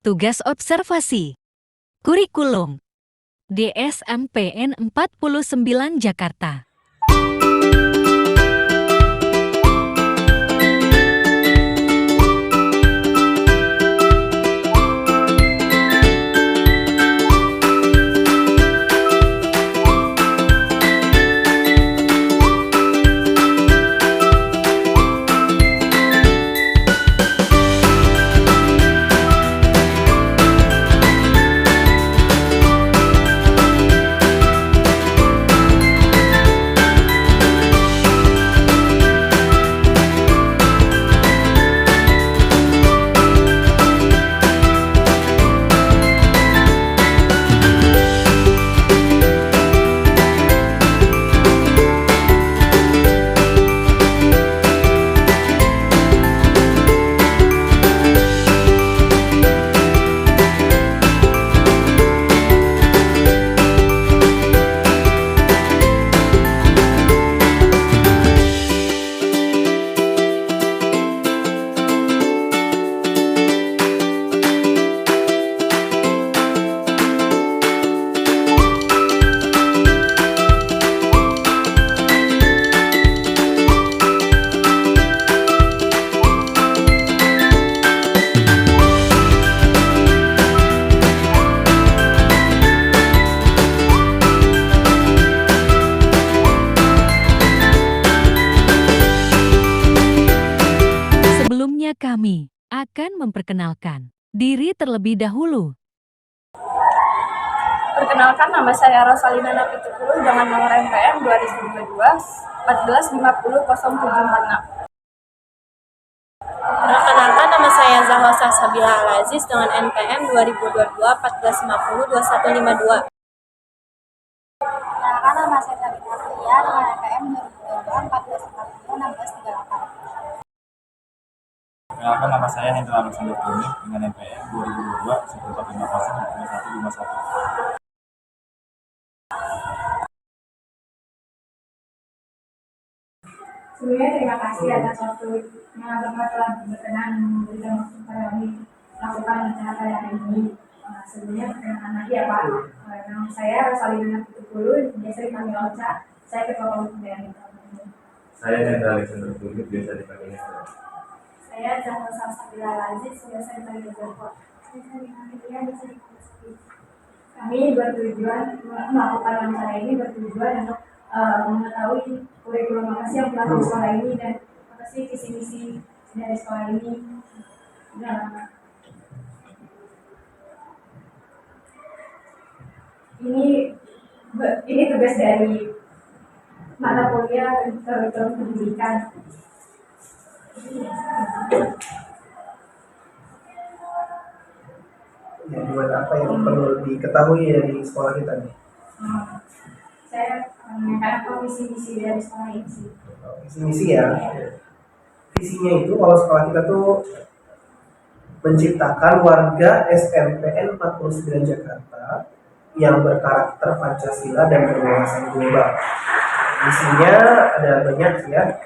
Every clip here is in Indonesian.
Tugas observasi. Kurikulum. DSMPN 49 Jakarta. Sebelumnya kami akan memperkenalkan diri terlebih dahulu. Perkenalkan, nama saya Rosalina Napitupulu dengan nomor NPM 2022 14500746. Perkenalkan, nama saya Zahwa Sabila Al-Aziz dengan NPM 2022 1450 2152. Perkenalkan, nama saya Sabina Aprilia dengan NPM 2022 1440 1638. Perkenalkan, nama saya Hendra Alexander Tony dengan NPM 2022 1450 2151. Sebelumnya terima kasih atas waktunya Bapak telah berkenan memberikan waktu kami melakukan acara hari ini. Sebelumnya perkenalkan lagi ya Pak. Nama saya Rosalina Napitupulu, biasa dipanggil Ocha. Saya Ketua Komite PMI. Saya Hendra Alexander Tony, biasa dipanggil Hendra. Saya Zahwa Sabila Al-Aziz, biasa dipanggil Zahwa. Kami bertujuan melakukan acara ini bertujuan untuk mengetahui kurikulum apa sih yang berlaku di sekolah ini dan apa sih visi misi dari sekolah ini. Nah, ini tugas dari mata kuliah kurikulum pendidikan. Ya, buat apa yang perlu diketahui dari sekolah kita nih? Saya menanyakan apa visi-misi dari sekolah ini sih. Visi-misi ya. Visinya itu kalau sekolah kita tuh menciptakan warga SMPN 49 Jakarta yang berkarakter Pancasila dan berwawasan global. Visinya ada banyak ya,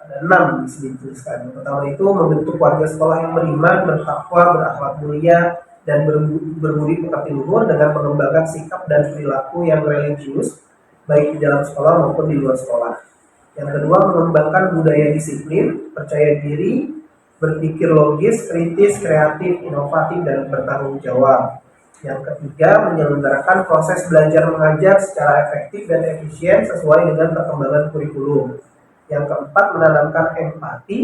ada 6 di sini dituliskan. Yang pertama itu membentuk warga sekolah yang beriman, bertakwa, berakhlak mulia, dan berbudi pekerti luhur dengan mengembangkan sikap dan perilaku yang religius baik di dalam sekolah maupun di luar sekolah. Yang kedua, mengembangkan budaya disiplin, percaya diri, berpikir logis, kritis, kreatif, inovatif, dan bertanggung jawab. Yang ketiga, menyelenggarakan proses belajar mengajar secara efektif dan efisien sesuai dengan perkembangan kurikulum. Yang keempat, menanamkan empati,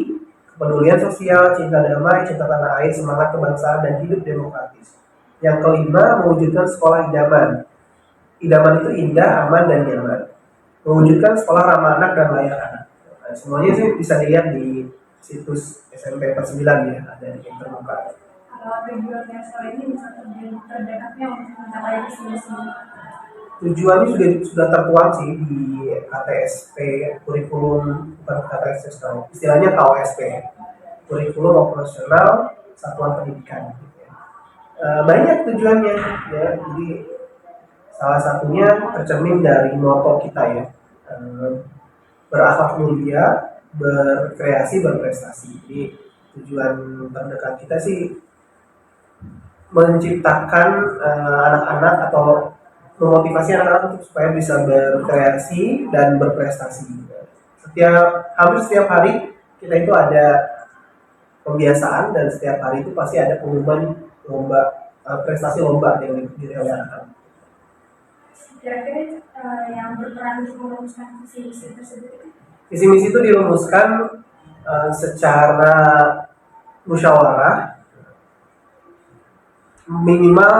kepedulian sosial, cinta damai, cinta tanah air, semangat kebangsaan, dan hidup demokratis. Yang kelima, mewujudkan sekolah idaman. Idaman itu indah, aman, dan nyaman. Mewujudkan sekolah ramah anak dan layak anak. Nah, semuanya sih bisa dilihat di situs SMP 49 ya, ada di yang terbuka. Kalau tujuannya sekolah ini bisa terdekatnya untuk mencapai visi misi. Tujuannya sudah tertuang sih di KTSP kurikulum, bukan KTSP sekarang, istilahnya KOSP, kurikulum operasional satuan pendidikan. Banyak tujuannya ya, jadi salah satunya tercermin dari moto kita ya, berakhlak mulia, berkreasi, berprestasi. Jadi tujuan terdekat kita sih menciptakan anak-anak atau memotivasi anak-anak untuk supaya bisa berkreasi dan berprestasi. Hampir setiap hari kita itu ada pembiasaan dan setiap hari itu pasti ada pengumuman lomba prestasi lomba yang direncanakan. Kira-kira yang berperan untuk merumuskan visi misi tersebut itu? Visi misi itu dirumuskan secara musyawarah minimal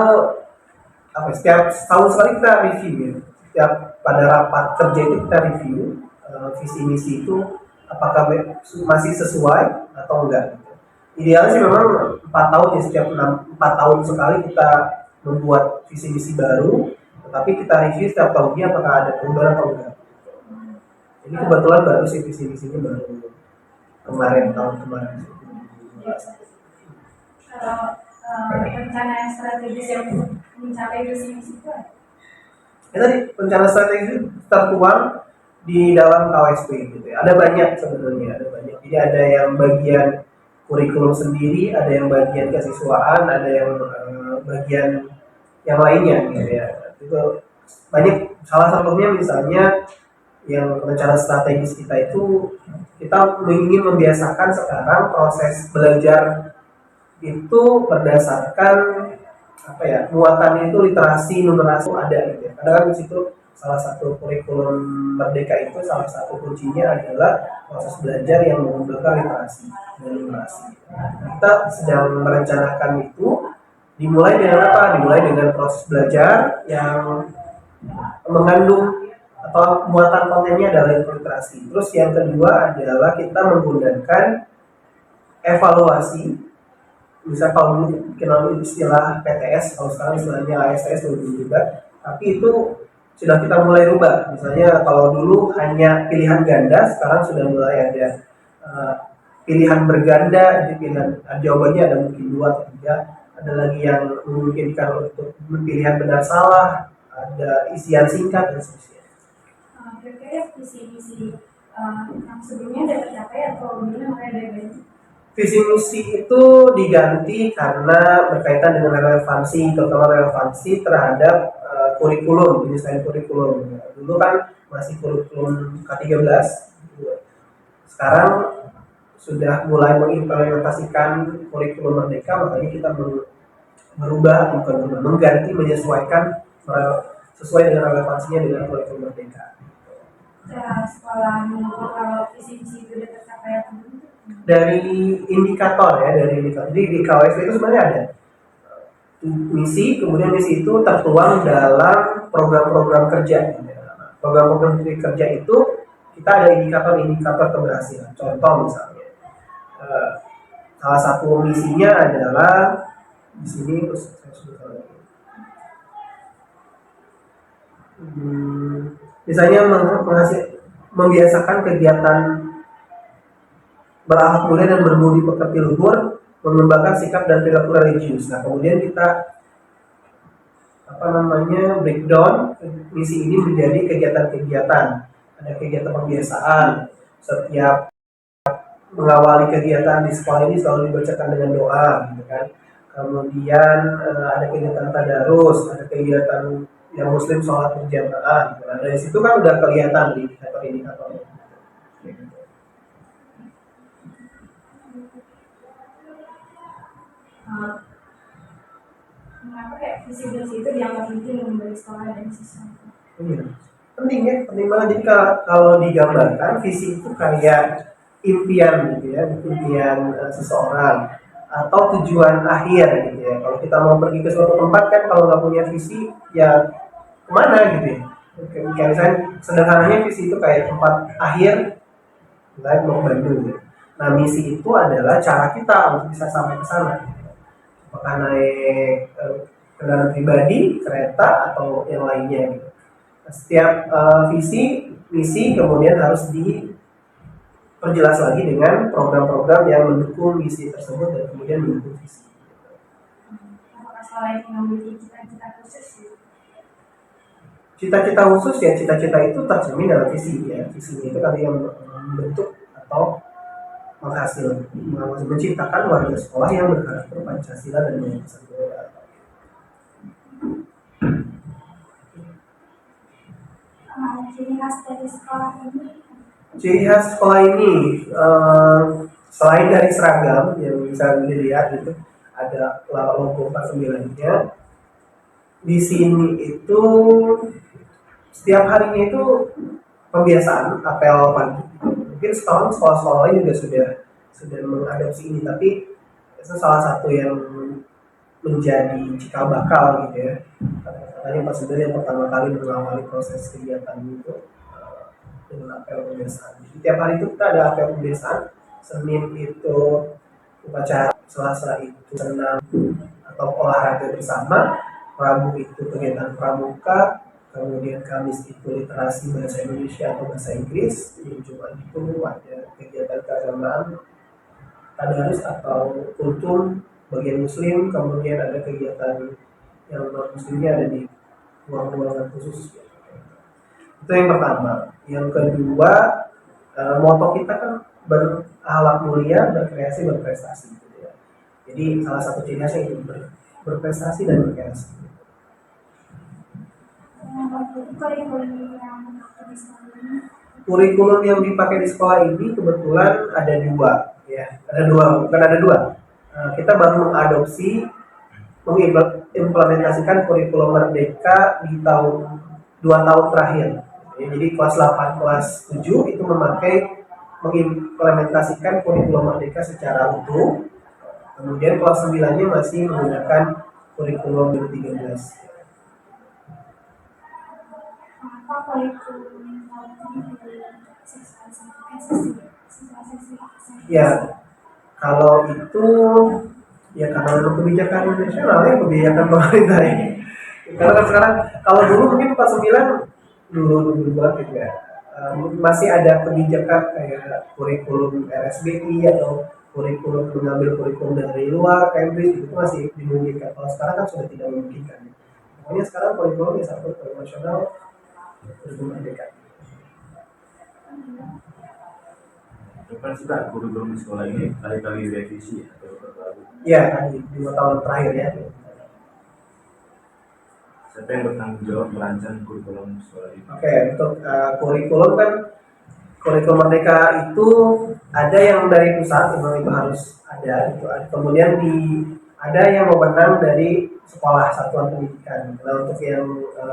setiap tahun sekali kita review ya. Setiap pada rapat kerja itu kita review visi misi itu apakah masih sesuai atau enggak. Idealnya sih memang 4 tahun ya, setiap 4 tahun sekali kita membuat visi misi baru, tetapi kita review setiap tahunnya apakah ada perubahan atau enggak. Ini kebetulan baru sih visi misinya baru tahun kemarin. Kalau rencana yang strategis yang mencapai visi misi itu apa? Tadi rencana strategi tertuang di dalam KWSP gitu ya. Ada banyak sebenarnya, ada banyak. Jadi ada yang bagian kurikulum sendiri, ada yang bagian kesiswaan, ada yang bagian yang lainnya gitu ya. Itu banyak. Salah satunya misalnya yang rencana strategis kita itu kita ingin membiasakan sekarang proses belajar itu berdasarkan muatannya itu literasi numerasi ada gitu ya. Karena kan di situ salah satu kurikulum merdeka itu salah satu kuncinya adalah proses belajar yang menggunakan literasi dan numerasi. Kita sedang merencanakan itu dimulai dengan apa? Dimulai dengan proses belajar yang mengandung atau muatan kontennya adalah literasi. Terus yang kedua adalah kita menggunakan evaluasi. Bisa kalau dulu kenal istilah PTS, kalau sekarang istilahnya ASTS dulu juga. Tapi itu sudah kita mulai rubah. Misalnya kalau dulu hanya pilihan ganda, sekarang sudah mulai ada pilihan berganda. Jadi jawabannya ada mungkin 2 atau 3. Ada lagi yang memungkinkan untuk pilihan benar salah, ada isian singkat dan seterusnya. Kira-kira visi misi yang sebelumnya sudah tercapai atau belum ada ganti? Visi misi itu diganti karena berkaitan dengan relevansi, terutama relevansi terhadap kurikulum, penyesuaian kurikulum. Dulu kan masih kurikulum K13, sekarang sudah mulai mengimplementasikan kurikulum merdeka, makanya kita mengganti, menyesuaikan sesuai dengan relevansinya dengan kurikulum merdeka. Sekolah mengukur kalau visi misi itu sudah tercapai atau belum? Dari indikator. Jadi di KWSP itu sebenarnya ada misi, kemudian misi itu tertuang dalam program-program kerja. Program-program kerja itu kita ada indikator-indikator keberhasilan. Contoh misalnya, salah satu misinya adalah di sini misalnya membiasakan kegiatan berakhlak mulia dan berbudi pekerti luhur, mengembangkan sikap dan perilaku religius. Nah, kemudian kita breakdown misi ini menjadi kegiatan-kegiatan. Ada kegiatan pembiasaan, setiap mengawali kegiatan di sekolah ini selalu dibacakan dengan doa, gitu kan. Kemudian ada kegiatan tadarus, ada kegiatan yang muslim sholat berjamaah. Gitu. Nah, dari situ kan udah kelihatan di indikator-indikatornya. Mengapa visi misi itu dianggap penting bagi sekolah dan siswa? Penting ya, penting banget. Jadi kalau digambarkan visi itu kayak impian gitu ya, impian seseorang atau tujuan akhir gitu ya. Kalau kita mau pergi ke suatu tempat kan kalau nggak punya visi ya kemana gitu ya. Kayak misalnya sederhananya visi itu kayak tempat akhir, misalnya mau ke Bandung gitu. Nah, misi itu adalah cara kita untuk bisa sampai ke sana. Apakah naik kendaraan pribadi, kereta, atau yang lainnya gitu. Setiap misi kemudian harus diperjelas lagi dengan program-program yang mendukung misi tersebut dan kemudian mendukung visi. Apakah sekolah ini memiliki cita-cita khusus? Cita-cita khusus ya, cita-cita itu tercermin dalam visi ya. Visi itu tadi yang membentuk atau menciptakan warga sekolah yang berkarakter Pancasila dan Nilai-Nilai ciri khas dari sekolah ini. Ciri khas sekolah ini selain dari seragam yang bisa dilihat itu ada logo 49-nya. Di sini itu setiap harinya itu pembiasaan apel pagi. Mungkin sekarang sekolah-sekolah lain juga sudah mengadopsi ini, tapi itu salah satu yang menjadi cikal bakal gitu ya. Katanya Pak Sudar yang pertama kali mengawali proses kegiatan itu dengan apel pembiasaan. Setiap hari itu kita ada apel pembiasaan. Senin itu upacara, Selasa itu senam atau olahraga bersama, Rabu itu kegiatan pramuka, kemudian Kamis itu literasi bahasa Indonesia atau bahasa Inggris, Jumat itu ada kegiatan keagamaan, tadarus atau kultum bagian Muslim, kemudian ada kegiatan yang non Muslimnya ada di ruang-ruangan khusus. Itu yang pertama. Yang kedua, moto kita kan berakhlak mulia, berkreasi, berprestasi. Gitu ya. Jadi salah satu ciri khasnya itu berprestasi dan berkreasi. Kurikulum yang dipakai di sekolah ini kebetulan ada dua, ya, ada dua, bukan ada dua. Kita baru mengadopsi, mengimplementasikan kurikulum Merdeka di tahun 2 tahun terakhir. Ya, jadi kelas 8, kelas 7 itu mengimplementasikan kurikulum Merdeka secara utuh. Kemudian kelas 9-nya masih menggunakan kurikulum 2013. Apa kurikulum Ya, kalau itu ya karena untuk kebijakan nasional ya, kebijakan pemerintah ini. Karena kan sekarang kalau dulu mungkin pas 9 dulu banget gitu ya. Masih ada kebijakan kayak kurikulum RSBI atau kurikulum mengambil kurikulum dari luar, Cambridge itu masih dimungkinkan. Kalau sekarang kan sudah tidak memungkinkan. Pokoknya sekarang kurikulum ya satu kurikulum nasional kurikulum Merdeka. Kan sudah kurikulum di sekolah ini kali-kali revisi atau terbaru. Ya, di 2 tahun terakhir ya. Siapa yang bertanggung jawab merancang kurikulum sekolah ini? Oke, untuk kurikulum kan kurikulum Merdeka itu ada yang dari pusat, memang itu harus ada. Itu. Kemudian ada yang wewenang dari sekolah satuan pendidikan. Nah, untuk yang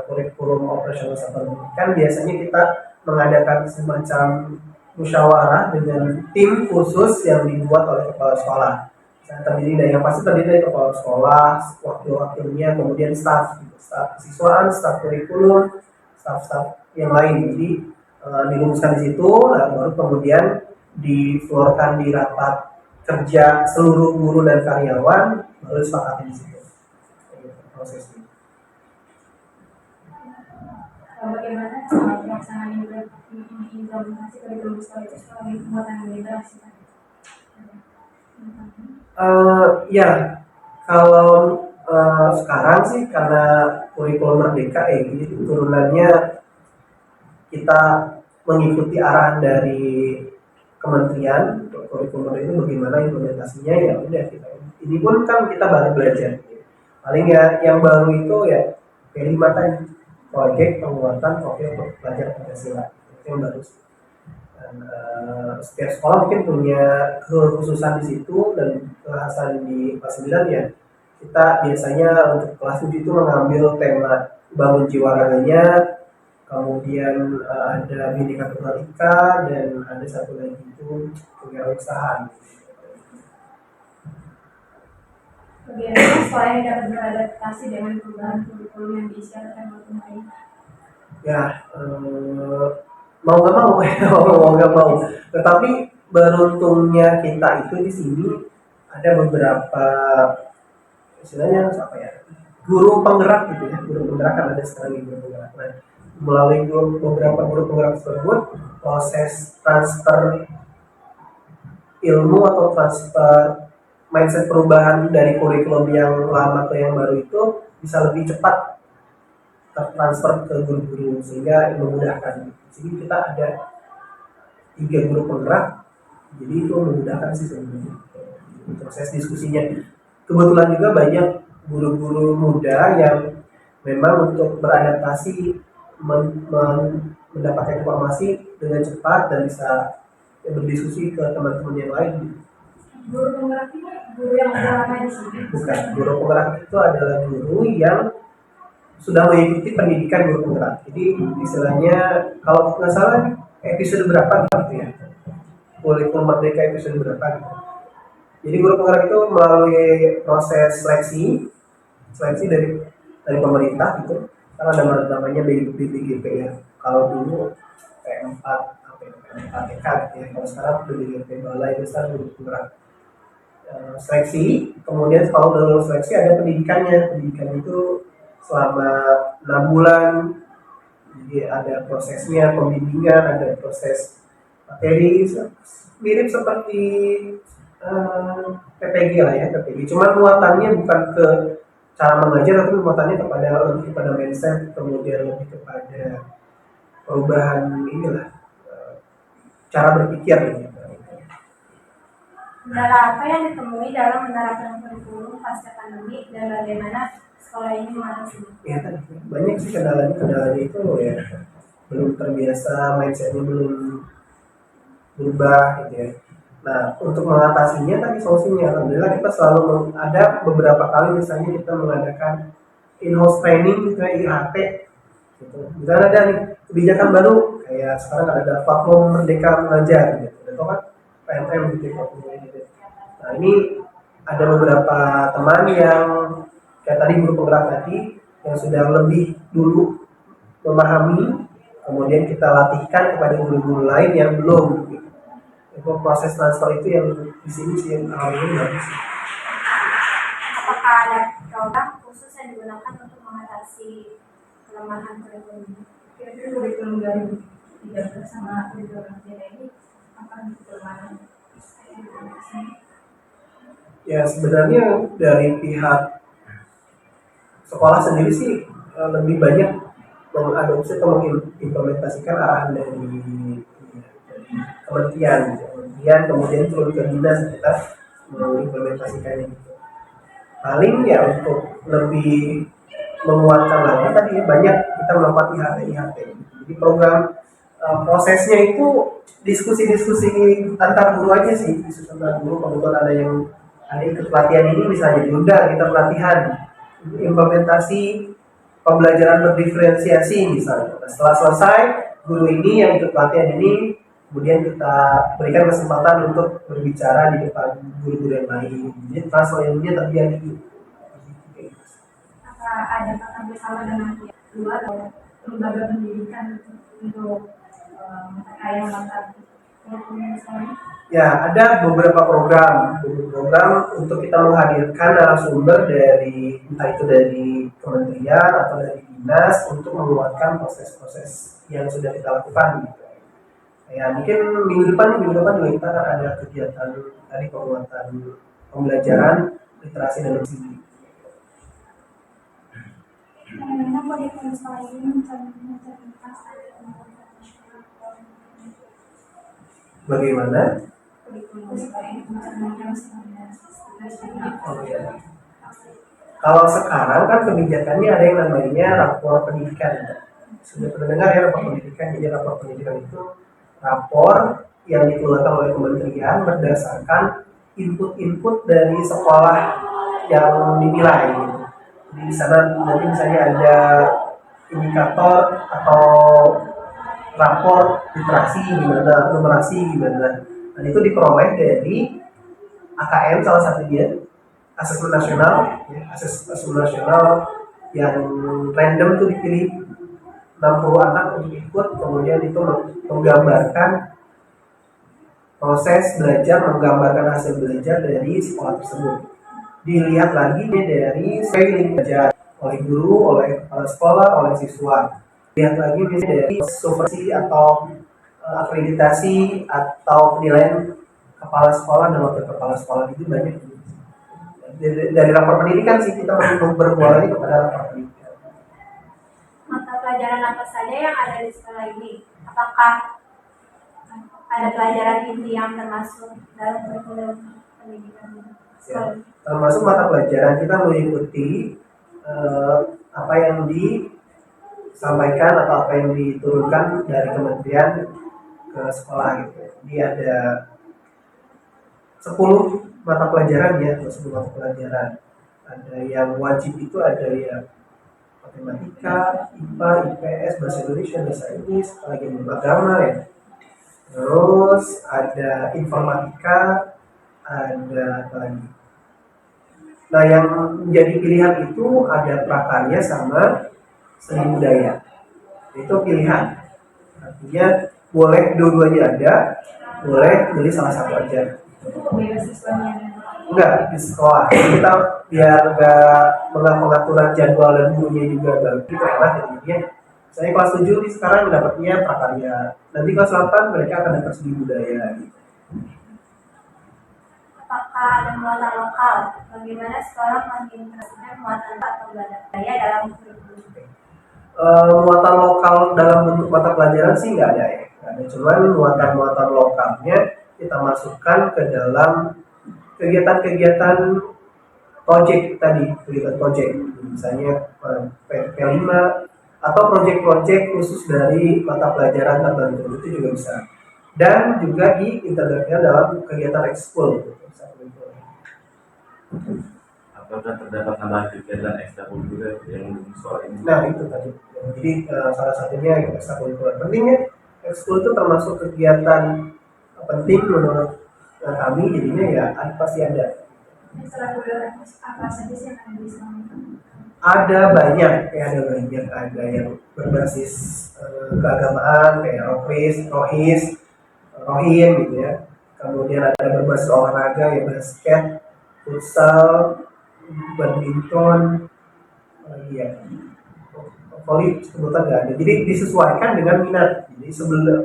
kurikulum operasional satuan pendidikan biasanya kita mengadakan semacam musyawarah dengan tim khusus yang dibuat oleh kepala sekolah. Yang pasti terdiri dari kepala sekolah, wakil-wakilnya, kemudian staf siswaan, staf kurikulum, staf yang lain. Jadi dirumuskan di situ, nah, baru kemudian diflorkan di rapat kerja seluruh guru dan karyawan, baru disepakati di situ prosesnya. Bagaimana cara pelaksanaan implementasi kurikulum sekolah itu sebagai pembuatan literasi? Ya, kalau sekarang sih karena kurikulum Merdeka jadi turunannya kita mengikuti arahan dari kementerian kurikulum itu bagaimana implementasinya, ya udah kita. Ini pun kan kita baru belajar. Paling ya yang baru itu ya P5 tadi, proyek penguatan profil pelajar Pancasila, itu yang baru. Dan setiap sekolah mungkin punya kekhususan di situ, dan kekhasan di kelas 9 ya kita biasanya untuk kelas 7 itu mengambil tema bangun jiwa raganya, kemudian ada Bhinneka Tunggal Ika, dan ada satu lagi itu kewirausahaan. Bagaimana sekolah ini dapat beradaptasi dengan perubahan kurikulum yang diisyaratkan oleh pemerintah? Ya, mau nggak mau. Tetapi beruntungnya kita itu di sini ada beberapa istilahnya apa ya, guru penggerak gitu ya, guru penggerak kan ada sekarang guru penggerak. Nah, melalui beberapa guru penggerak tersebut, proses transfer ilmu atau transfer mindset perubahan dari kurikulum yang lama ke yang baru itu bisa lebih cepat tertransfer ke guru-guru sehingga memudahkan. Jadi kita ada 3 guru penggerak, jadi itu memudahkan sih sebenarnya proses diskusinya. Kebetulan juga banyak guru-guru muda yang memang untuk beradaptasi mendapatkan informasi dengan cepat dan bisa berdiskusi ke teman-teman yang lain. Guru penggerak ini guru yang udah lama di sini. Bukan, guru penggerak itu adalah guru yang sudah mengikuti pendidikan guru penggerak. Jadi istilahnya kalau nggak salah episode berapa gitu ya, kurikulum merdeka episode berapa gitu. Jadi guru penggerak itu melalui proses seleksi dari pemerintah gitu. Karena ada namanya BPGP ya. Kalau dulu P4 PPK gitu ya. Kalau sekarang BPGP Balai Besar Guru Penggerak. Seleksi, kemudian kalau udah lulus seleksi ada pendidikannya. Pendidikan itu selama 6 bulan. Jadi ada prosesnya, pembimbingan, ada proses materi, mirip seperti PPG lah ya, PPG. Cuma muatannya bukan ke cara mengajar, tapi muatannya lebih kepada mindset, kemudian lebih kepada perubahan inilah cara berpikir gitu. Kendala apa yang ditemui dalam menerapkan kurikulum pasca pandemi dan bagaimana sekolah ini mengatasinya? Ya kan banyak sih kendalanya itu ya, belum terbiasa, mindsetnya belum berubah gitu ya. Nah, untuk mengatasinya tadi solusinya, alhamdulillah kita selalu ada beberapa kali misalnya kita mengadakan in-house training gitu ya, IHT gitu. Misalnya ada nih kebijakan baru kayak sekarang ada platform Merdeka Mengajar gitu, itu kan PMM gitu ya. Nah, ini ada beberapa teman yang kayak tadi guru penggerak tadi yang sudah lebih dulu memahami, kemudian kita latihkan kepada guru-guru lain yang belum gitu. Itu proses transfer itu yang di sini sih yang alhamdulillah bagus. Apakah ada program khusus yang digunakan untuk mengatasi kelemahan kurikulum ini? Kira-kira kurikulum 2013 sama kurikulum ini apa kelemahan? Ya sebenarnya dari pihak sekolah sendiri sih lebih banyak mengadopsi atau mengimplementasikan arahan dari kementerian, kemudian turun ke dinas kita mengimplementasikannya. Paling ya untuk lebih menguatkan lagi tadi ya, banyak kita melakukan IHT. Jadi program prosesnya itu diskusi antar guru aja sih, diskusi antar guru. Kebetulan ada ikut pelatihan ini misalnya diundang kita pelatihan implementasi pembelajaran berdiferensiasi misalnya. Nah, setelah selesai guru ini yang ikut pelatihan ini kemudian kita berikan kesempatan untuk berbicara di depan guru-guru yang lain. Jadi transfer ilmunya terjadi. Apa ada kerjasama dengan pihak luar atau lembaga pendidikan untuk kayak melakukan kurikulum misalnya? Ya, ada beberapa program untuk kita menghadirkan narasumber dari entah itu dari kementerian atau dari dinas untuk menguatkan proses-proses yang sudah kita lakukan gitu. Ya, mungkin minggu depan juga kita akan ada kegiatan dari penguatan pembelajaran literasi dan nutrisi. Bagaimana kurikulum sekolah ini mencerminkan Bagaimana? Oh, ya. Kalau sekarang kan kebijakannya ada yang namanya rapor pendidikan. Sudah pernah dengar ya rapor pendidikan? Jadi rapor pendidikan itu rapor yang dikeluarkan oleh kementerian berdasarkan input dari sekolah yang dinilai. Jadi di sana nanti misalnya ada indikator atau rapor literasi gimana, numerasi gimana. Dan itu diperoleh dari AKM salah satunya, asesmen nasional, ya, asesmen nasional yang random tuh dipilih 60 anak untuk ikut, kemudian itu menggambarkan proses belajar, menggambarkan hasil belajar dari sekolah tersebut. Dilihat lagi dari failing belajar oleh guru, oleh kepala sekolah, oleh siswa. Lihat lagi misalnya dari supervisi atau akreditasi atau penilaian kepala sekolah dan wakil kepala sekolah, itu banyak. Dari rapor pendidikan sih kita berbuat lagi kepada rapor pendidikan. Mata pelajaran apa saja yang ada di sekolah ini? Apakah ada pelajaran inti yang termasuk dalam kurikulum pendidikan sekolah? Ya, termasuk mata pelajaran kita mengikuti apa yang disampaikan atau apa yang diturunkan dari kementerian ke sekolah gitu. Jadi ada 10 mata pelajaran ya, 10 mata pelajaran. Ada yang wajib itu ada yang matematika, IPA, IPS, bahasa Indonesia, bahasa Inggris, apalagi agama ya. Terus ada informatika, ada apa lagi? Nah, yang menjadi pilihan itu ada prakarya sama seni budaya. Itu pilihan. Artinya boleh dua-duanya ada, boleh pilih salah satu aja. Itu pembeda siswanya. Enggak, di sekolah. Jadi kita biar enggak pengaturan jadwal dan gurunya juga bagus, itu enak jadinya. Saya kelas 7 nih sekarang dapatnya prakarya. Nanti kelas 8 mereka akan dapat seni budaya gitu. Apakah ada muatan lokal? Bagaimana sekolah mengintegrasikan muatan atau budaya dalam kurikulum? Muatan lokal dalam bentuk mata pelajaran sih nggak ada ya. Nggak ada, cuman muatan-muatan lokalnya kita masukkan ke dalam kegiatan-kegiatan project tadi, kegiatan project. Misalnya P5 atau project-project khusus dari mata pelajaran tertentu itu juga bisa. Dan juga diintegrasikan dalam kegiatan ekskul. Apakah terdapat tambahan kegiatan ekstrakurikuler yang soal ini? Nah itu tadi. Jadi salah satunya ekstrakurikuler. Pentingnya ekskul itu termasuk kegiatan penting menurut kami, jadinya ya pasti ada. Ekstrakurikuler apa saja sih yang ada di sana? Ada banyak, ada yang berbasis keagamaan kayak rohim gitu ya. Kemudian ada berbasis olahraga ya, basket, futsal, badminton, ya, volley sebutan nggak ada. Jadi disesuaikan dengan minat. Jadi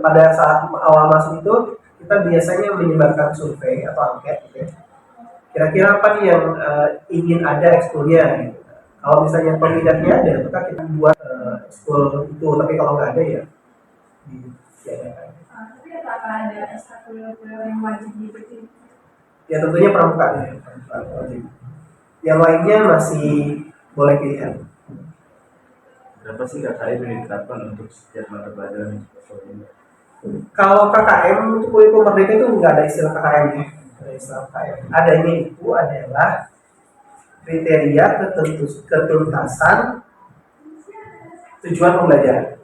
pada saat awal masuk itu kita biasanya menyebarkan survei atau angket gitu ya. Kira-kira apa nih yang ingin ada ekskulnya gitu. Kalau misalnya peminatnya ada, maka kita buat ekskul itu. Tapi kalau nggak ada ya diadakan. Tapi apakah ada ekstrakurikuler yang wajib diikuti? Ya tentunya pramuka ya, wajib. Yang lainnya masih boleh pilihan. Berapa sih KKM yang diterapkan untuk setiap mata pelajaran soal ini? Kalau KKM untuk kurikulum merdeka itu nggak ada istilah KKM ya. Ada istilah KKM. Adanya itu adalah kriteria ketuntasan tujuan pembelajaran.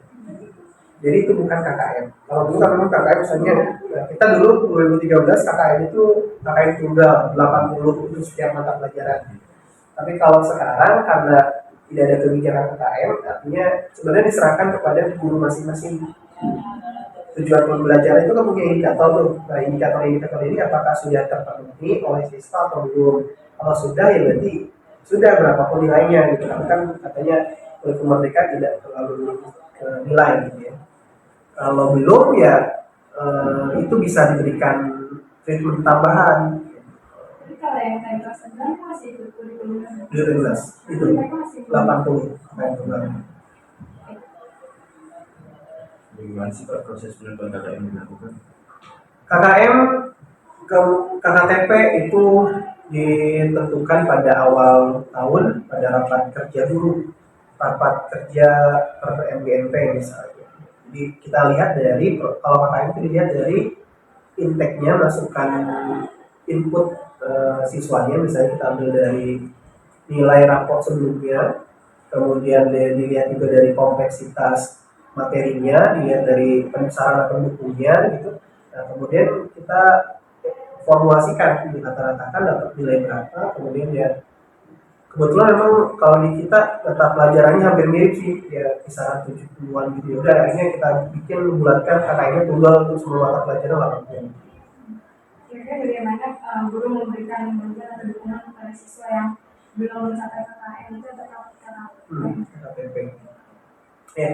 Jadi itu bukan KKM. Kalau dulu kan memang KKM misalnya kita dulu 2013 KKM itu KKM tunggal 80 untuk setiap mata pelajaran. Tapi kalau sekarang karena tidak ada kebijakan KKM, artinya sebenarnya diserahkan kepada guru masing-masing. Tujuan pembelajaran itu kan punya indikator tuh. Nah indikator ini apakah sudah terpenuhi oleh siswa atau belum? Kalau sudah ya berarti sudah berapapun nilainya gitu. Kan katanya kurikulum merdeka tidak terlalu nilai gitu ya. Kalau belum ya itu bisa diberikan treatment tambahan. Jadi kalau yang tadi kelas 9 masih ikut kurikulum 12 itu 80 sampai 20. Bagaimana sih Pak proses penentuan KKM dilakukan? KKM KKTP itu ditentukan pada awal tahun pada rapat kerja guru, rapat kerja per MGMP misalnya. Jadi kita lihat dari kalau KKM itu dilihat dari intake-nya, masukan input siswanya, misalnya kita ambil dari nilai raport sebelumnya, kemudian dilihat juga dari kompleksitas materinya, dilihat dari sarana pendukungnya gitu. Nah, kemudian kita formulasikan, dirata-ratakan dapat nilai berapa, kemudian ya kebetulan memang kalau di kita mata pelajarannya hampir mirip sih, ya kisaran 70-an gitu. Udah akhirnya kita bikin bulatkan KKM-nya tunggal untuk semua mata pelajaran 80. Kira-kira bagaimana guru memberikan bantuan atau dukungan kepada siswa yang belum mencapai KKM itu tetap KKTP. Ya.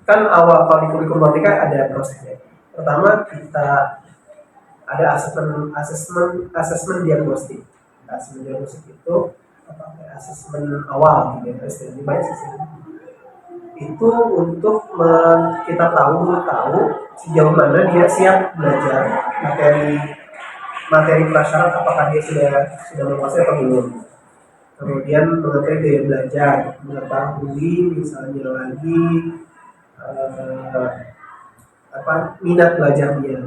Kan awal kalau di kurikulum merdeka ada prosesnya. Pertama kita ada asesmen diagnostik. Asesmen diagnostik itu asesmen awal gitu ya, istilahnya banyak sih. Itu untuk kita tahu sejauh mana dia siap belajar materi prasyarat, apakah dia sudah menguasai atau belum. kemudian mengetahui gaya belajar, mengetahui misalnya lagi minat belajar dia.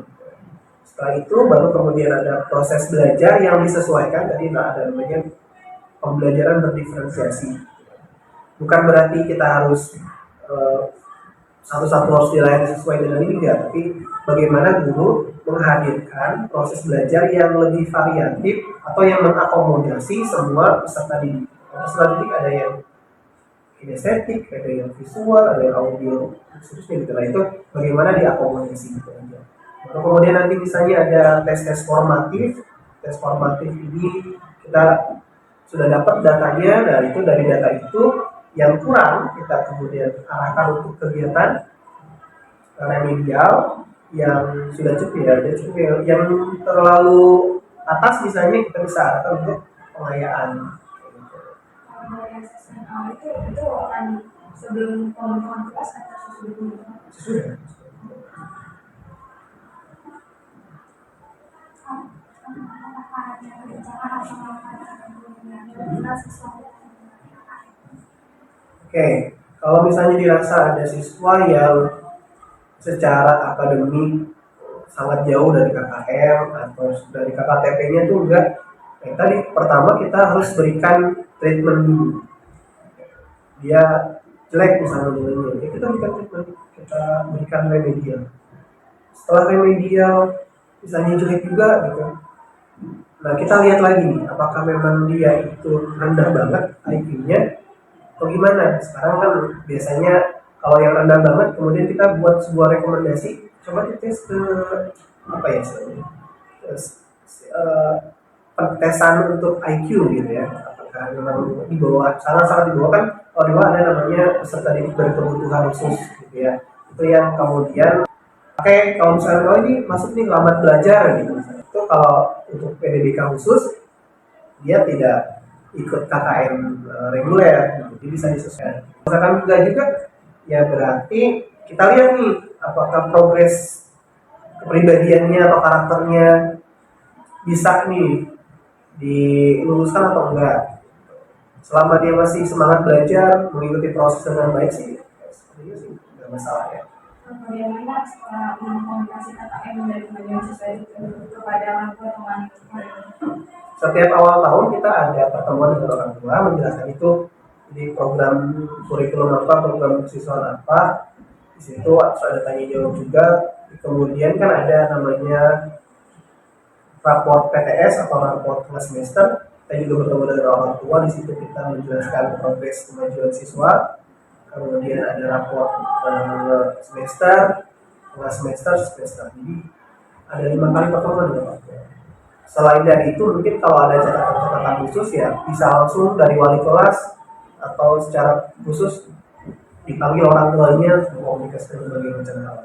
Setelah itu baru kemudian ada proses belajar yang disesuaikan, tadi ada namanya pembelajaran berdiferensiasi. Bukan berarti kita harus satu-satu harus dilayani sesuai dengan ini, enggak, tapi bagaimana guru menghadirkan proses belajar yang lebih variatif atau yang mengakomodasi semua peserta didik. Peserta didik ada yang kinestetik, ada yang visual, ada yang audio, seterusnya gitu. Nah itu bagaimana diakomodasi gitu aja. Lalu kemudian nanti misalnya ada tes-tes formatif. Tes formatif ini kita sudah dapat datanya, dan itu dari data itu yang kurang kita kemudian arahkan untuk kegiatan remedial yang sudah cukup ya, yang terlalu atas misalnya kita bisa arahkan untuk pengayaan. Kalau yang session awal itu akan sebelum pembentukan kelas atau sebelum Sudah. Oke, kalau misalnya dirasa ada siswa yang secara akademik sangat jauh dari KKM atau dari KKTP-nya tuh enggak, tadi pertama kita harus berikan treatment dulu. Dia jelek misalnya nilainya, ya kita berikan treatment, kita berikan remedial. Setelah remedial misalnya jelek juga gitu, nah kita lihat lagi nih, apakah memang dia itu rendah banget IQ-nya atau gimana. Sekarang kan biasanya kalau yang rendah banget kemudian kita buat sebuah rekomendasi, coba dites ke apa ya istilahnya, pentesan untuk IQ gitu ya, apakah memang di bawah, sangat-sangat di bawah kan. Kalau di bawah ada namanya peserta didik berkebutuhan khusus gitu ya, itu yang kemudian kalau misalnya ini masuk nih lambat belajar gitu, itu kalau untuk PDBK khusus dia tidak ikut KKN reguler gitu, jadi bisa disesuaikan. Misalkan enggak juga, ya berarti kita lihat nih apakah progres kepribadiannya atau karakternya bisa nih diluluskan atau enggak. Selama dia masih semangat belajar, mengikuti proses dengan baik sih, sepertinya sih nggak masalah ya. bagaimana mengkomunikasi KKM dari bagian siswa itu kepada orang tua teman. Setiap awal tahun kita ada pertemuan dengan orang tua menjelaskan itu di program kurikulum apa, program siswa apa. Di situ ada tanya jawab juga. Kemudian kan ada namanya raport PTS atau raport tengah semester. Kita juga bertemu dengan orang tua, di situ kita menjelaskan progres kemajuan siswa. Kemudian ada raport semester, tengah semester, semester. Jadi ada 5 kali pertemuan dengan orang tua. Selain dari itu mungkin kalau ada catatan-catatan khusus ya bisa langsung dari wali kelas atau secara khusus dipanggil orang tuanya untuk komunikasi berbagai macam hal.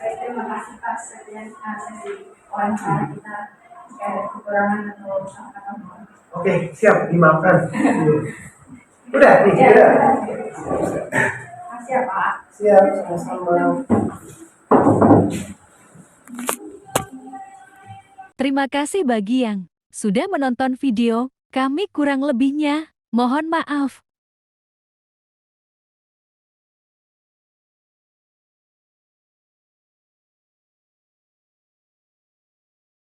Terima kasih Pak, sekian sesi wawancara kita. Jika ada kekurangan atau kesalahan. Oke, siap, dimaafkan. Udah nih, udah. Makasih ya Pak. Siap, sama-sama. Terima kasih bagi yang sudah menonton video. Kami kurang lebihnya, mohon maaf.